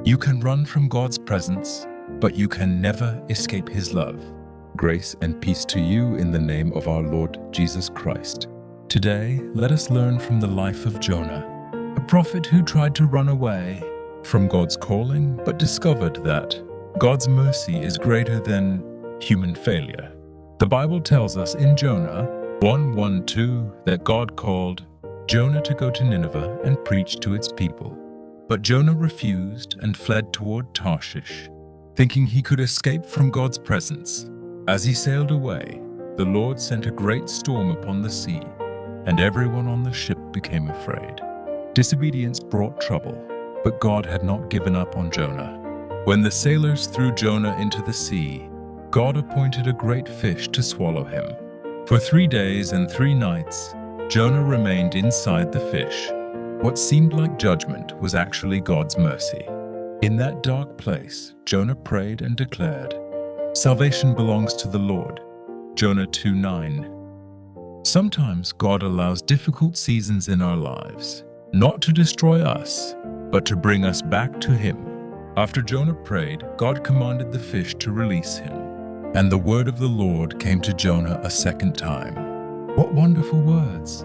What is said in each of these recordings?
You can run from God's presence, but you can never escape His love. Grace and peace to you in the name of our Lord Jesus Christ. Today, let us learn from the life of Jonah, a prophet who tried to run away from God's calling, but discovered that God's mercy is greater than human failure. The Bible tells us in Jonah 1:1-2 that God called Jonah to go to Nineveh and preach to its people. But Jonah refused and fled toward Tarshish, thinking he could escape from God's presence. As he sailed away, the Lord sent a great storm upon the sea, and everyone on the ship became afraid. Disobedience brought trouble, but God had not given up on Jonah. When the sailors threw Jonah into the sea, God appointed a great fish to swallow him. For 3 days and 3 nights, Jonah remained inside the fish. What seemed like judgment was actually God's mercy. In that dark place, Jonah prayed and declared, "Salvation belongs to the Lord." Jonah 2:9. Sometimes God allows difficult seasons in our lives, not to destroy us, but to bring us back to Him. After Jonah prayed, God commanded the fish to release him, and the word of the Lord came to Jonah a second time. What wonderful words!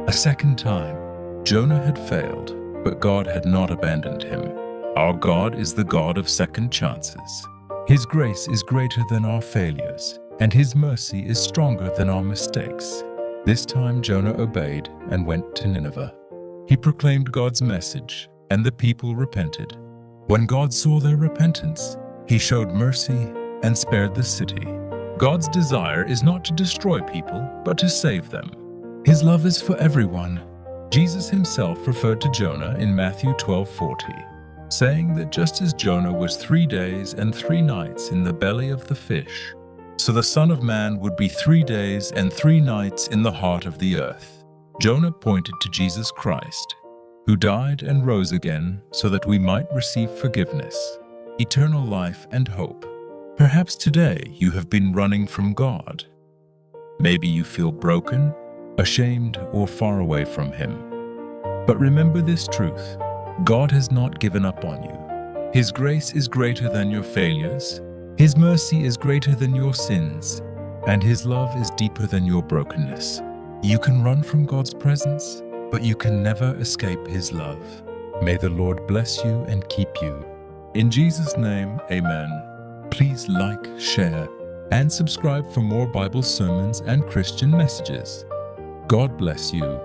A second time. Jonah had failed, but God had not abandoned him. Our God is the God of second chances. His grace is greater than our failures, and His mercy is stronger than our mistakes. This time Jonah obeyed and went to Nineveh. He proclaimed God's message, and the people repented. When God saw their repentance, He showed mercy and spared the city. God's desire is not to destroy people, but to save them. His love is for everyone. Jesus Himself referred to Jonah in Matthew 12:40, saying that just as Jonah was 3 days and 3 nights in the belly of the fish, so the Son of Man would be 3 days and 3 nights in the heart of the earth. Jonah pointed to Jesus Christ, who died and rose again so that we might receive forgiveness, eternal life, and hope. Perhaps today you have been running from God. Maybe you feel broken, ashamed, or far away from Him. But remember this truth: God has not given up on you. His grace is greater than your failures, His mercy is greater than your sins, and His love is deeper than your brokenness. You can run from God's presence, but you can never escape His love. May the Lord bless you and keep you. In Jesus' name, amen. Please like, share, and subscribe for more Bible sermons and Christian messages. God bless you.